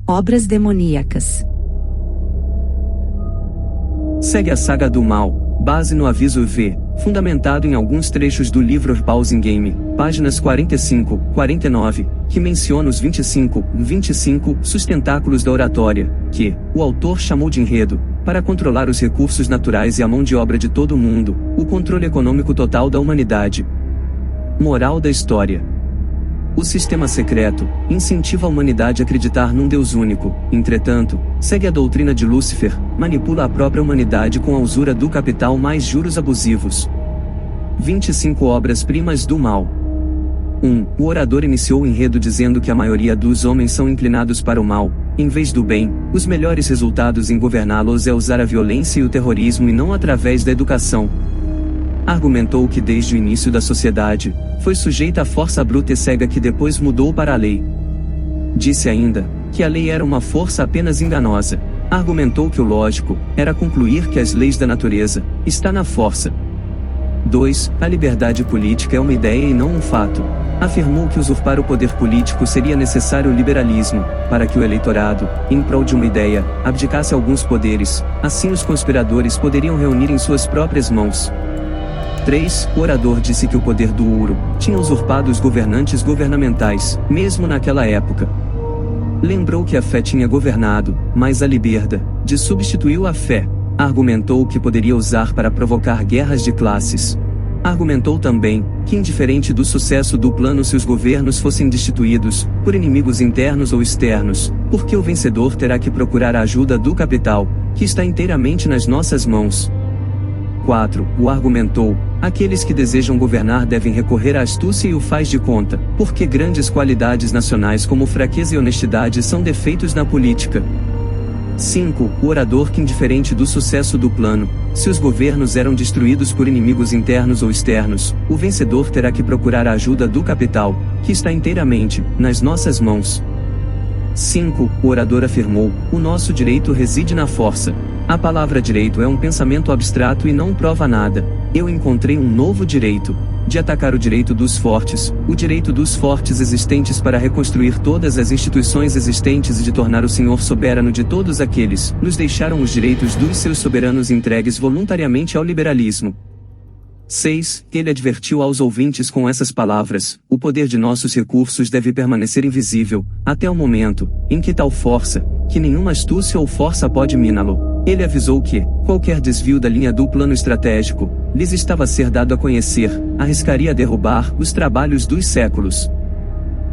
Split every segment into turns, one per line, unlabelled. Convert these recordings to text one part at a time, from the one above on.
Obras demoníacas.
Segue a saga do mal, base no aviso V, fundamentado em alguns trechos do livro Pausing Game, páginas 45, 49, que menciona os 25 sustentáculos da oratória, que o autor chamou de enredo, para controlar os recursos naturais e a mão de obra de todo o mundo, o controle econômico total da humanidade. Moral da história. O sistema secreto incentiva a humanidade a acreditar num Deus único, entretanto, segue a doutrina de Lúcifer, manipula a própria humanidade com a usura do capital mais juros abusivos. 25 obras-primas do mal. 1. O orador iniciou o enredo dizendo que a maioria dos homens são inclinados para o mal, em vez do bem. Os melhores resultados em governá-los é usar a violência e o terrorismo e não através da educação. Argumentou que desde o início da sociedade, foi sujeita à força bruta e cega que depois mudou para a lei. Disse ainda, que a lei era uma força apenas enganosa. Argumentou que o lógico, era concluir que as leis da natureza, está na força. 2. A liberdade política é uma ideia e não um fato. Afirmou que usurpar o poder político seria necessário o liberalismo, para que o eleitorado, em prol de uma ideia, abdicasse alguns poderes, assim os conspiradores poderiam reunir em suas próprias mãos. 3. O orador disse que o poder do ouro tinha usurpado os governantes governamentais, mesmo naquela época. Lembrou que a fé tinha governado, mas a liberdade substituiu a fé. Argumentou que poderia usar para provocar guerras de classes. Argumentou também que, indiferente do sucesso do plano se os governos fossem destituídos, por inimigos internos ou externos, porque o vencedor terá que procurar a ajuda do capital, que está inteiramente nas nossas mãos. 4. O argumentou, aqueles que desejam governar devem recorrer à astúcia e o faz de conta, porque grandes qualidades nacionais como fraqueza e honestidade são defeitos na política. 5. O orador que indiferente do sucesso do plano, se os governos eram destruídos por inimigos internos ou externos, o vencedor terá que procurar a ajuda do capital, que está inteiramente nas nossas mãos. 5. O orador afirmou, o nosso direito reside na força. A palavra direito é um pensamento abstrato e não prova nada. Eu encontrei um novo direito, de atacar o direito dos fortes, o direito dos fortes existentes para reconstruir todas as instituições existentes e de tornar o Senhor soberano de todos aqueles, nos deixaram os direitos dos seus soberanos entregues voluntariamente ao liberalismo. 6. Ele advertiu aos ouvintes com essas palavras, o poder de nossos recursos deve permanecer invisível, até o momento, em que tal força, que nenhuma astúcia ou força pode miná-lo. Ele avisou que, qualquer desvio da linha do plano estratégico, lhes estava a ser dado a conhecer, arriscaria derrubar os trabalhos dos séculos.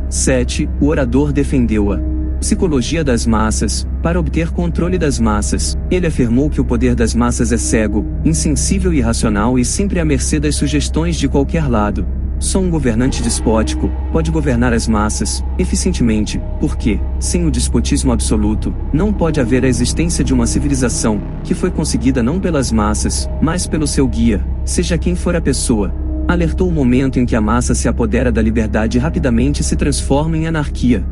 7. O orador defendeu a psicologia das massas, para obter controle das massas. Ele afirmou que o poder das massas é cego, insensível e irracional e sempre à mercê das sugestões de qualquer lado. Só um governante despótico pode governar as massas eficientemente, porque, sem o despotismo absoluto, não pode haver a existência de uma civilização que foi conseguida não pelas massas, mas pelo seu guia, seja quem for a pessoa. Alertou o momento em que a massa se apodera da liberdade e rapidamente se transforma em anarquia.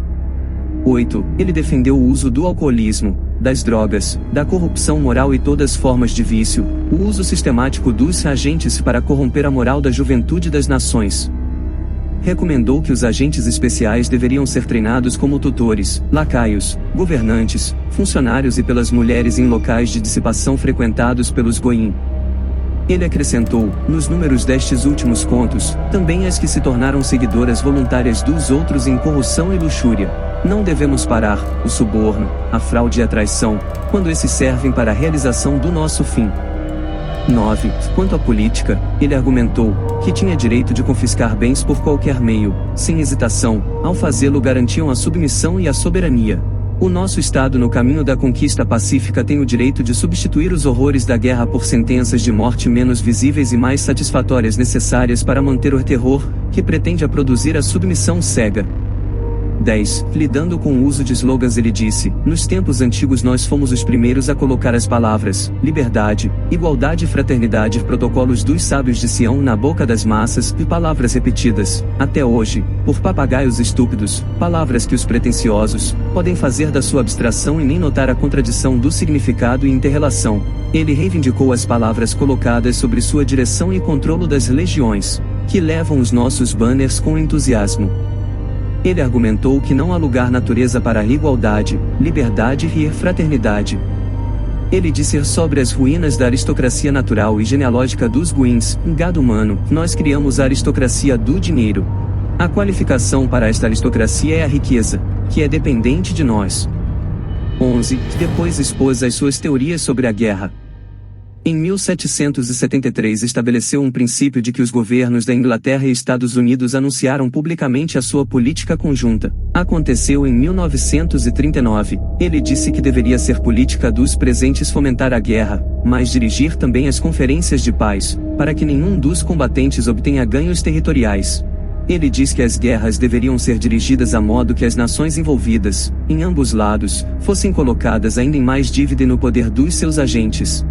8. Ele defendeu o uso do alcoolismo, das drogas, da corrupção moral e todas formas de vício, o uso sistemático dos agentes para corromper a moral da juventude das nações. Recomendou que os agentes especiais deveriam ser treinados como tutores, lacaios, governantes, funcionários e pelas mulheres em locais de dissipação frequentados pelos goim. Ele acrescentou, nos números destes últimos contos, também as que se tornaram seguidoras voluntárias dos outros em corrupção e luxúria. Não devemos parar o suborno, a fraude e a traição, quando esses servem para a realização do nosso fim. 9. Quanto à política, ele argumentou que tinha direito de confiscar bens por qualquer meio, sem hesitação, ao fazê-lo garantiam a submissão e a soberania. O nosso Estado no caminho da conquista pacífica tem o direito de substituir os horrores da guerra por sentenças de morte menos visíveis e mais satisfatórias necessárias para manter o terror, que pretende a produzir a submissão cega. 10. Lidando com o uso de slogans ele disse, nos tempos antigos nós fomos os primeiros a colocar as palavras, liberdade, igualdade e fraternidade protocolos dos sábios de Sião na boca das massas e palavras repetidas, até hoje, por papagaios estúpidos, palavras que os pretensiosos podem fazer da sua abstração e nem notar a contradição do significado e interrelação. Ele reivindicou as palavras colocadas sobre sua direção e controlo das legiões, que levam os nossos banners com entusiasmo. Ele argumentou que não há lugar na natureza para a igualdade, liberdade e fraternidade. Ele disse sobre as ruínas da aristocracia natural e genealógica dos Gwins, um gado humano, nós criamos a aristocracia do dinheiro. A qualificação para esta aristocracia é a riqueza, que é dependente de nós. 11. Depois expôs as suas teorias sobre a guerra. Em 1773 estabeleceu um princípio de que os governos da Inglaterra e Estados Unidos anunciaram publicamente a sua política conjunta. Aconteceu em 1939. Ele disse que deveria ser política dos presentes fomentar a guerra, mas dirigir também as conferências de paz, para que nenhum dos combatentes obtenha ganhos territoriais. Ele diz que as guerras deveriam ser dirigidas a modo que as nações envolvidas, em ambos lados, fossem colocadas ainda em mais dívida e no poder dos seus agentes.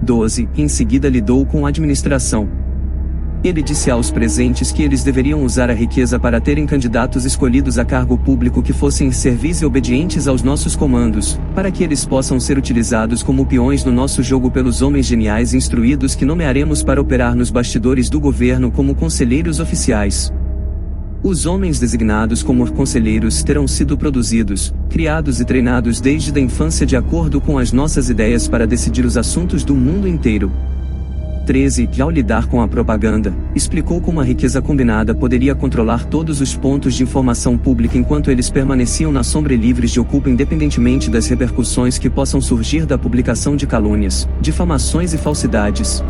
12. Em seguida lidou com a administração. Ele disse aos presentes que eles deveriam usar a riqueza para terem candidatos escolhidos a cargo público que fossem servis e obedientes aos nossos comandos, para que eles possam ser utilizados como peões no nosso jogo pelos homens geniais instruídos que nomearemos para operar nos bastidores do governo como conselheiros oficiais. Os homens designados como conselheiros terão sido produzidos, criados e treinados desde a infância de acordo com as nossas ideias para decidir os assuntos do mundo inteiro. 13. Ao lidar com a propaganda, explicou como a riqueza combinada poderia controlar todos os pontos de informação pública enquanto eles permaneciam na sombra e livres de culpa independentemente das repercussões que possam surgir da publicação de calúnias, difamações e falsidades.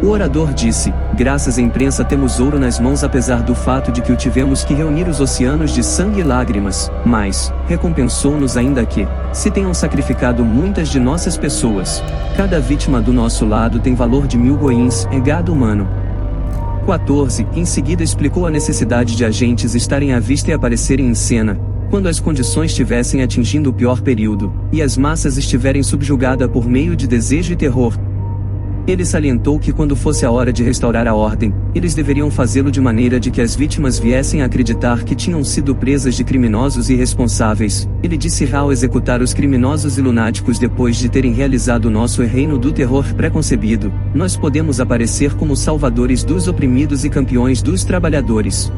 O orador disse, graças à imprensa temos ouro nas mãos apesar do fato de que o tivemos que reunir os oceanos de sangue e lágrimas, mas, recompensou-nos ainda que, se tenham sacrificado muitas de nossas pessoas, cada vítima do nosso lado tem valor de 1000 goins, é gado humano. 14. Em seguida explicou a necessidade de agentes estarem à vista e aparecerem em cena, quando as condições estivessem atingindo o pior período, e as massas estiverem subjugadas por meio de desejo e terror. Ele salientou que quando fosse a hora de restaurar a ordem, eles deveriam fazê-lo de maneira de que as vítimas viessem a acreditar que tinham sido presas de criminosos irresponsáveis. Ele disse ao executar os criminosos e lunáticos depois de terem realizado o nosso reino do terror preconcebido, nós podemos aparecer como salvadores dos oprimidos e campeões dos trabalhadores.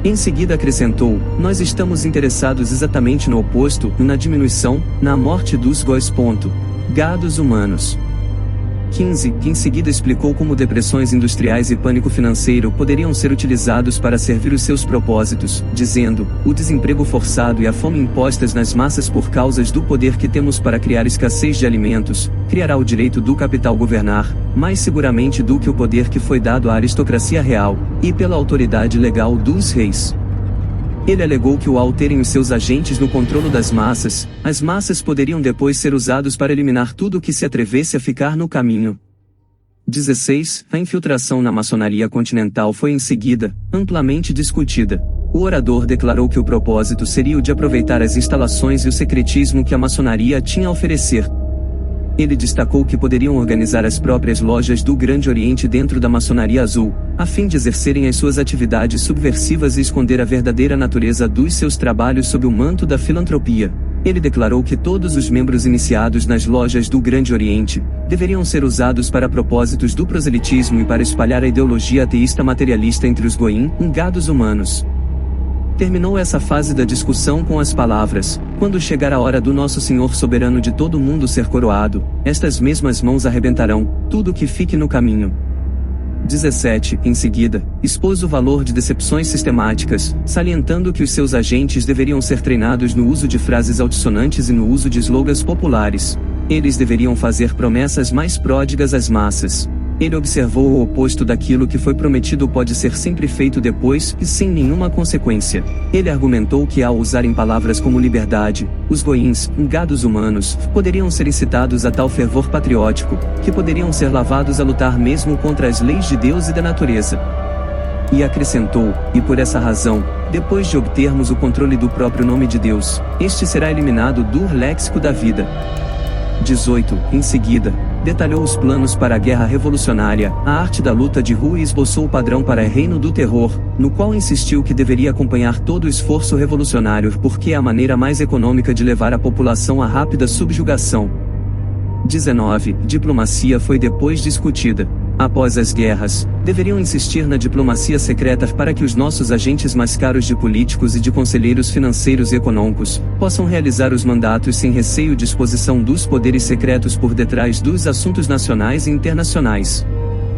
Em seguida acrescentou, nós estamos interessados exatamente no oposto, na diminuição, na morte dos gados humanos. 15. Em seguida explicou como depressões industriais e pânico financeiro poderiam ser utilizados para servir os seus propósitos, dizendo, o desemprego forçado e a fome impostas nas massas por causas do poder que temos para criar escassez de alimentos, criará o direito do capital governar, mais seguramente do que o poder que foi dado à aristocracia real, e pela autoridade legal dos reis. Ele alegou que ao terem os seus agentes no controle das massas, as massas poderiam depois ser usados para eliminar tudo o que se atrevesse a ficar no caminho. 16. A infiltração na maçonaria continental foi em seguida, amplamente discutida. O orador declarou que o propósito seria o de aproveitar as instalações e o secretismo que a maçonaria tinha a oferecer. Ele destacou que poderiam organizar as próprias lojas do Grande Oriente dentro da maçonaria azul, a fim de exercerem as suas atividades subversivas e esconder a verdadeira natureza dos seus trabalhos sob o manto da filantropia. Ele declarou que todos os membros iniciados nas lojas do Grande Oriente deveriam ser usados para propósitos do proselitismo e para espalhar a ideologia ateísta materialista entre os gados humanos. Terminou essa fase da discussão com as palavras, quando chegar a hora do nosso Senhor soberano de todo o mundo ser coroado, estas mesmas mãos arrebentarão tudo que fique no caminho. 17. Em seguida, expôs o valor de decepções sistemáticas, salientando que os seus agentes deveriam ser treinados no uso de frases altissonantes e no uso de slogans populares. Eles deveriam fazer promessas mais pródigas às massas. Ele observou o oposto daquilo que foi prometido pode ser sempre feito depois e sem nenhuma consequência. Ele argumentou que ao usarem palavras como liberdade, os gados humanos, poderiam ser incitados a tal fervor patriótico, que poderiam ser lavados a lutar mesmo contra as leis de Deus e da natureza. E acrescentou, e por essa razão, depois de obtermos o controle do próprio nome de Deus, este será eliminado do léxico da vida. 18. Em seguida, detalhou os planos para a guerra revolucionária, a arte da luta de rua e esboçou o padrão para o reino do terror, no qual insistiu que deveria acompanhar todo o esforço revolucionário porque é a maneira mais econômica de levar a população à rápida subjugação. 19. Diplomacia foi depois discutida. Após as guerras, deveriam insistir na diplomacia secreta para que os nossos agentes mais caros de políticos e de conselheiros financeiros e econômicos possam realizar os mandatos sem receio de exposição dos poderes secretos por detrás dos assuntos nacionais e internacionais.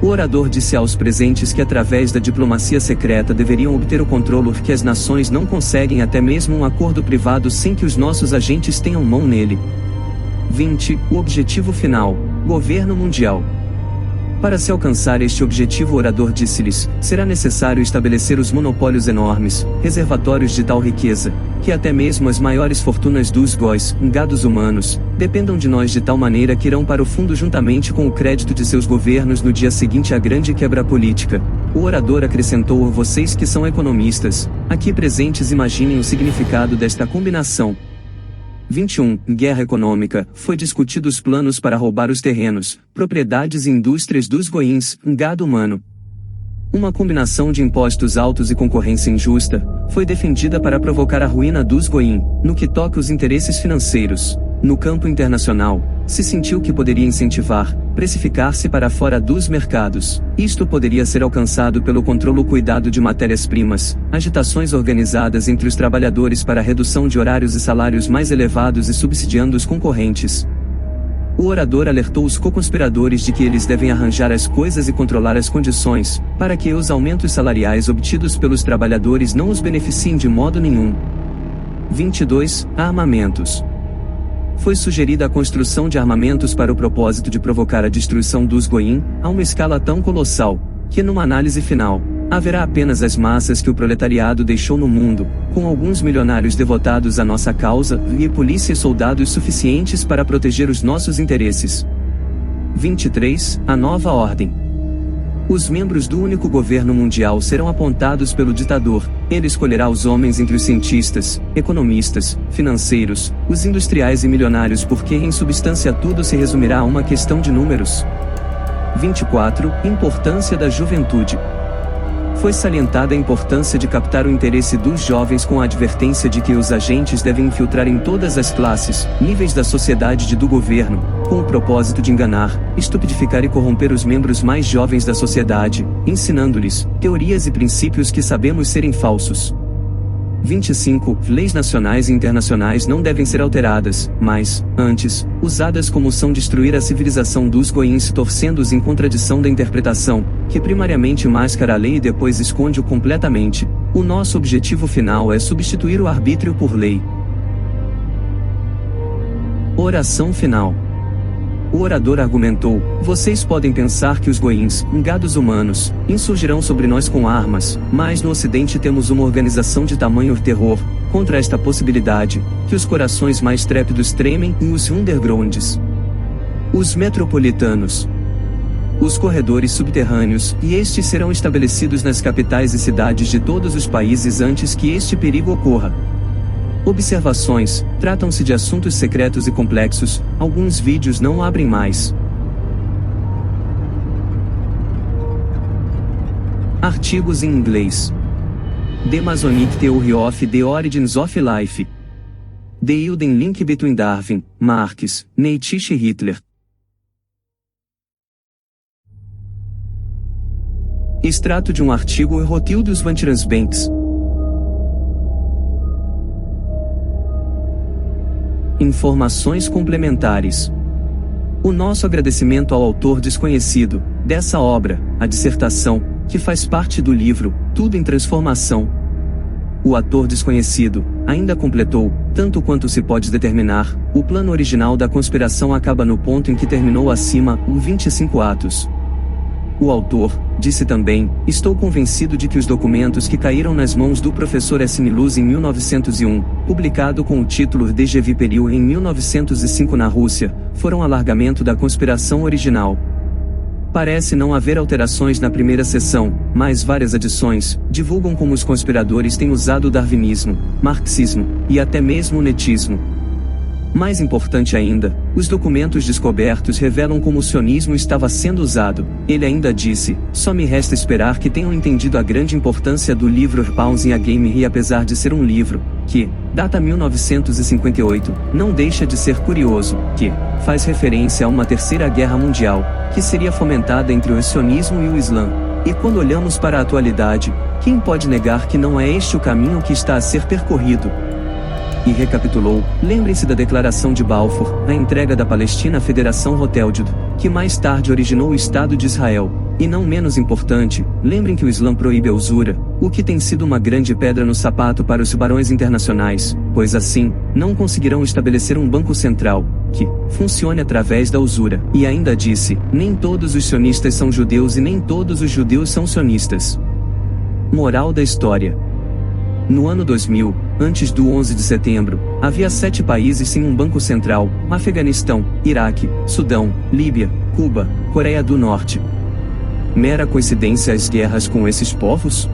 O orador disse aos presentes que através da diplomacia secreta deveriam obter o controle que as nações não conseguem, até mesmo um acordo privado sem que os nossos agentes tenham mão nele. 20. O objetivo final: governo mundial. Para se alcançar este objetivo, o orador disse-lhes, será necessário estabelecer os monopólios enormes, reservatórios de tal riqueza, que até mesmo as maiores fortunas dos góis, gados humanos, dependam de nós de tal maneira que irão para o fundo juntamente com o crédito de seus governos no dia seguinte à grande quebra política. O orador acrescentou: vocês que são economistas, aqui presentes, imaginem o significado desta combinação. 21. Guerra econômica. Foi discutido os planos para roubar os terrenos, propriedades e indústrias dos goins, gado humano. Uma combinação de impostos altos e concorrência injusta foi defendida para provocar a ruína dos goin, no que toca os interesses financeiros. No campo internacional, se sentiu que poderia incentivar, precificar-se para fora dos mercados. Isto poderia ser alcançado pelo controle ou cuidado de matérias-primas, agitações organizadas entre os trabalhadores para a redução de horários e salários mais elevados e subsidiando os concorrentes. O orador alertou os co-conspiradores de que eles devem arranjar as coisas e controlar as condições, para que os aumentos salariais obtidos pelos trabalhadores não os beneficiem de modo nenhum. 22. Armamentos. Foi sugerida a construção de armamentos para o propósito de provocar a destruição dos goin, a uma escala tão colossal, que numa análise final, haverá apenas as massas que o proletariado deixou no mundo, com alguns milionários devotados à nossa causa, e polícia e soldados suficientes para proteger os nossos interesses. 23. A nova ordem. Os membros do único governo mundial serão apontados pelo ditador. Ele escolherá os homens entre os cientistas, economistas, financeiros, os industriais e milionários, porque em substância tudo se resumirá a uma questão de números. 24. Importância da juventude. Foi salientada a importância de captar o interesse dos jovens com a advertência de que os agentes devem infiltrar em todas as classes, níveis da sociedade e do governo, com o propósito de enganar, estupidificar e corromper os membros mais jovens da sociedade, ensinando-lhes teorias e princípios que sabemos serem falsos. 25. Leis nacionais e internacionais não devem ser alteradas, mas, antes, usadas como são destruir a civilização dos goins, torcendo-os em contradição da interpretação, que primariamente mascara a lei e depois esconde-o completamente. O nosso objetivo final é substituir o arbítrio por lei. Oração final. O orador argumentou: vocês podem pensar que os goins, gados humanos, insurgirão sobre nós com armas, mas no Ocidente temos uma organização de tamanho terror, contra esta possibilidade, que os corações mais trépidos tremem, e os undergrounds, os metropolitanos, os corredores subterrâneos, e estes serão estabelecidos nas capitais e cidades de todos os países antes que este perigo ocorra. Observações: tratam-se de assuntos secretos e complexos, alguns vídeos não abrem mais. Artigos em inglês. The Masonic Theory of the Origins of Life. The Hidden Link Between Darwin, Marx, Nietzsche e Hitler. Extrato de um artigo Rotildes van Transbanks. Informações complementares. O nosso agradecimento ao autor desconhecido dessa obra, a dissertação, que faz parte do livro Tudo em Transformação. O autor desconhecido ainda completou, tanto quanto se pode determinar, o plano original da conspiração acaba no ponto em que terminou acima, 25 atos. O autor disse também: estou convencido de que os documentos que caíram nas mãos do professor S. Miluz em 1901, publicado com o título Deja vu Peril em 1905 na Rússia, foram alargamento da conspiração original. Parece não haver alterações na primeira seção, mas várias adições divulgam como os conspiradores têm usado o darwinismo, marxismo e até mesmo o netismo. Mais importante ainda, os documentos descobertos revelam como o sionismo estava sendo usado. Ele ainda disse: só me resta esperar que tenham entendido a grande importância do livro Pausing a Game e apesar de ser um livro que data 1958, não deixa de ser curioso, que faz referência a uma terceira guerra mundial, que seria fomentada entre o sionismo e o Islã. E quando olhamos para a atualidade, quem pode negar que não é este o caminho que está a ser percorrido? E recapitulou: lembrem-se da Declaração de Balfour, a entrega da Palestina à Federação Rothschild, que mais tarde originou o Estado de Israel. E não menos importante, lembrem que o Islã proíbe a usura, o que tem sido uma grande pedra no sapato para os tubarões internacionais, pois assim, não conseguirão estabelecer um banco central, que funcione através da usura. E ainda disse: nem todos os sionistas são judeus e nem todos os judeus são sionistas. Moral da história. No ano 2000, antes do 11 de setembro, havia 7 países sem um banco central: Afeganistão, Iraque, Sudão, Líbia, Cuba, Coreia do Norte. Mera coincidência as guerras com esses povos?